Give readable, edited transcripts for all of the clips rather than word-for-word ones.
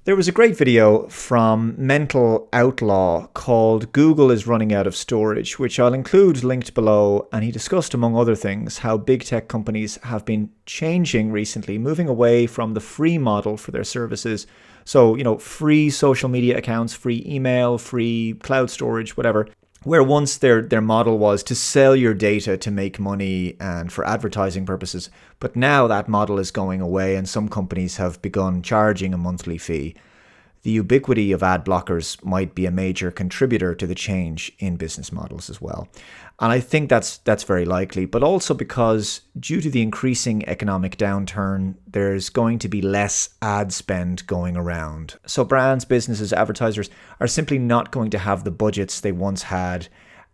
There was a great video from Mental Outlaw called Google is Running Out of Storage, which I'll include linked below. And he discussed, among other things, how big tech companies have been changing recently, moving away from the free model for their services. So, free social media accounts, free email, free cloud storage, whatever. Where once their model was to sell your data to make money and for advertising purposes. But now that model is going away and some companies have begun charging a monthly fee. The ubiquity of ad blockers might be a major contributor to the change in business models as well. And I think that's very likely, but also because due to the increasing economic downturn, there's going to be less ad spend going around. So brands, businesses, advertisers are simply not going to have the budgets they once had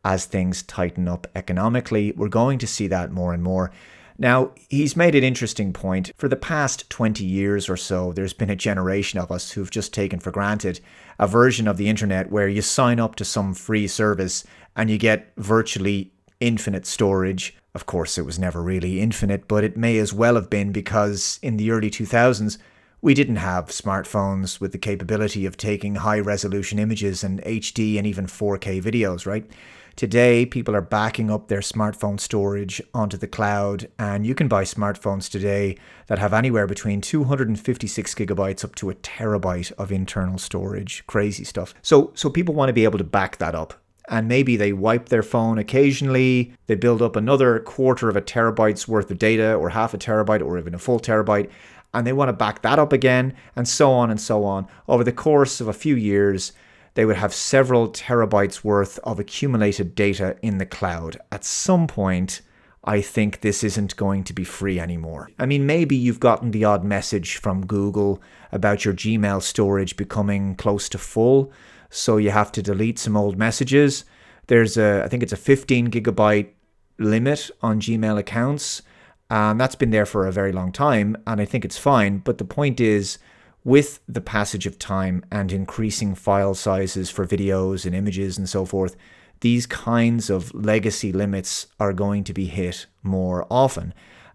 as things tighten up economically. We're going to see that more and more. Now, he's made an interesting point. For the past 20 years or so, there's been a generation of us who've just taken for granted a version of the internet where you sign up to some free service and you get virtually infinite storage. Of course, it was never really infinite, but it may as well have been because in the early 2000s, we didn't have smartphones with the capability of taking high-resolution images and HD and even 4K videos, right? Today, people are backing up their smartphone storage onto the cloud, and you can buy smartphones today that have anywhere between 256 gigabytes up to a terabyte of internal storage. Crazy stuff. So people want to be able to back that up. And maybe they wipe their phone occasionally, they build up another quarter of a terabyte's worth of data, or half a terabyte, or even a full terabyte, and they want to back that up again, and so on and so on. Over the course of a few years, they would have several terabytes worth of accumulated data in the cloud. At some point, I think this isn't going to be free anymore. I mean, maybe you've gotten the odd message from Google about your Gmail storage becoming close to full, so you have to delete some old messages. I think it's a 15 gigabyte limit on Gmail accounts. That's been there for a very long time, and I think it's fine. But the point is, with the passage of time and increasing file sizes for videos and images and so forth, these kinds of legacy limits are going to be hit more often.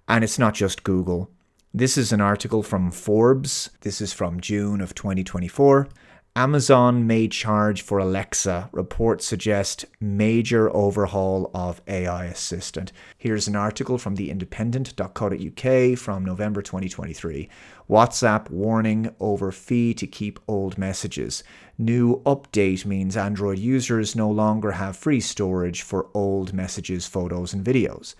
And it's not just Google. This is an article from Forbes. This is from June of 2024. Amazon may charge for Alexa. Reports suggest major overhaul of AI assistant. Here's an article from theindependent.co.uk from November 2023. WhatsApp warning over fee to keep old messages. New update means Android users no longer have free storage for old messages, photos, and videos.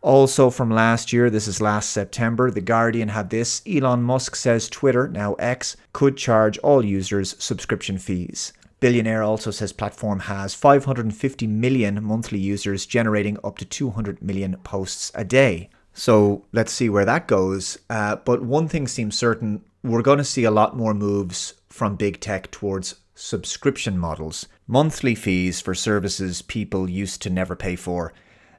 Also from last year, this is last September, The Guardian had this. Elon Musk says Twitter, now X, could charge all users subscription fees. Billionaire also says platform has 550 million monthly users generating up to 200 million posts a day. So let's see where that goes. But one thing seems certain, we're going to see a lot more moves from big tech towards subscription models. Monthly fees for services people used to never pay for.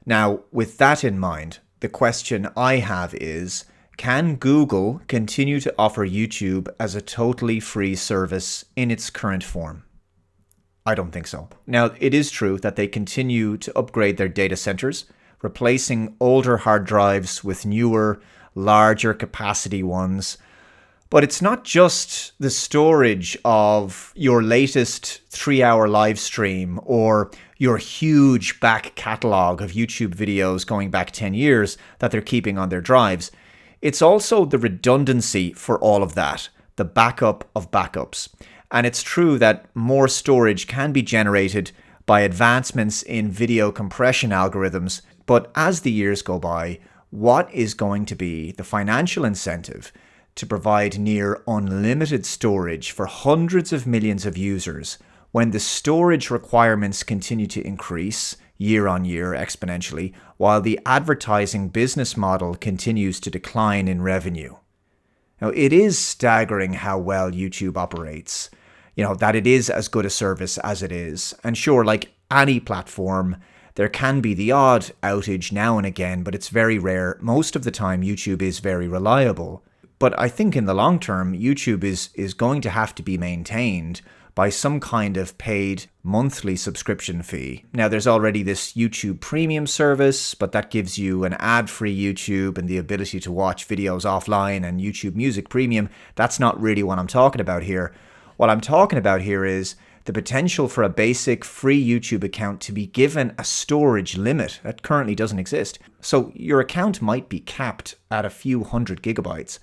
Now, with that in mind, the question I have is, can Google continue to offer YouTube as a totally free service in its current form? I don't think so. Now, it is true that they continue to upgrade their data centers, replacing older hard drives with newer, larger capacity ones. But it's not just the storage of your latest 3-hour live stream or your huge back catalog of YouTube videos going back 10 years that they're keeping on their drives. It's also the redundancy for all of that, the backup of backups. And it's true that more storage can be generated by advancements in video compression algorithms. But as the years go by, what is going to be the financial incentive to provide near unlimited storage for hundreds of millions of users when the storage requirements continue to increase year on year exponentially, while the advertising business model continues to decline in revenue? Now, it is staggering how well YouTube operates, that it is as good a service as it is. And sure, like any platform, there can be the odd outage now and again, but it's very rare. Most of the time, YouTube is very reliable. But I think in the long term, YouTube is going to have to be maintained by some kind of paid monthly subscription fee. Now, there's already this YouTube Premium service, but that gives you an ad-free YouTube and the ability to watch videos offline, and YouTube Music Premium. That's not really what I'm talking about here. What I'm talking about here is the potential for a basic free YouTube account to be given a storage limit that currently doesn't exist. So your account might be capped at a few hundred gigabytes.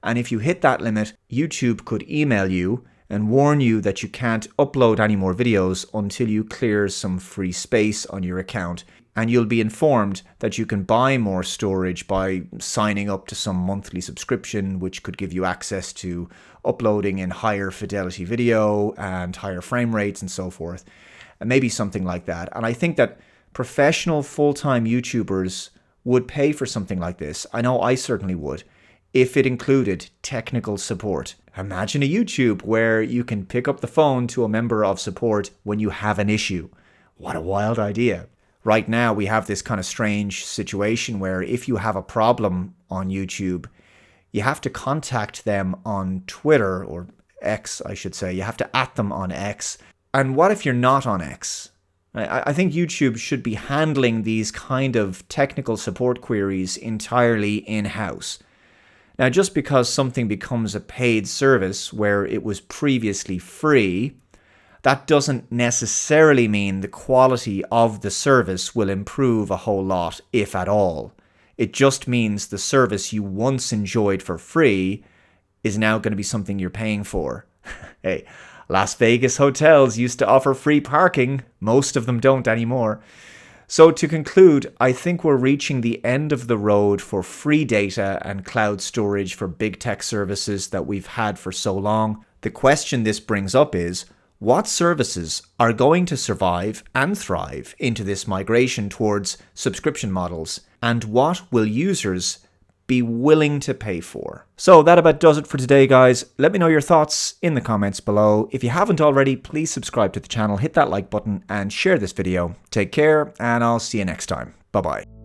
And if you hit that limit, YouTube could email you and warn you that you can't upload any more videos until you clear some free space on your account. And you'll be informed that you can buy more storage by signing up to some monthly subscription, which could give you access to uploading in higher fidelity video and higher frame rates and so forth. And maybe something like that. And I think that professional full-time YouTubers would pay for something like this. I know I certainly would, if it included technical support. Imagine a YouTube where you can pick up the phone to a member of support when you have an issue. What a wild idea. Right now, we have this kind of strange situation where if you have a problem on YouTube, you have to contact them on Twitter, or X, I should say. You have to @ them on X. And what if you're not on X? I think YouTube should be handling these kind of technical support queries entirely in-house. Now, just because something becomes a paid service where it was previously free, that doesn't necessarily mean the quality of the service will improve a whole lot, if at all. It just means the service you once enjoyed for free is now going to be something you're paying for. Hey, Las Vegas hotels used to offer free parking. Most of them don't anymore. So to conclude, I think we're reaching the end of the road for free data and cloud storage for big tech services that we've had for so long. The question this brings up is, what services are going to survive and thrive into this migration towards subscription models? And what will users be willing to pay for? So that about does it for today, guys. Let me know your thoughts in the comments below. If you haven't already, please subscribe to the channel, hit that like button, and share this video. Take care, and I'll see you next time. Bye-bye.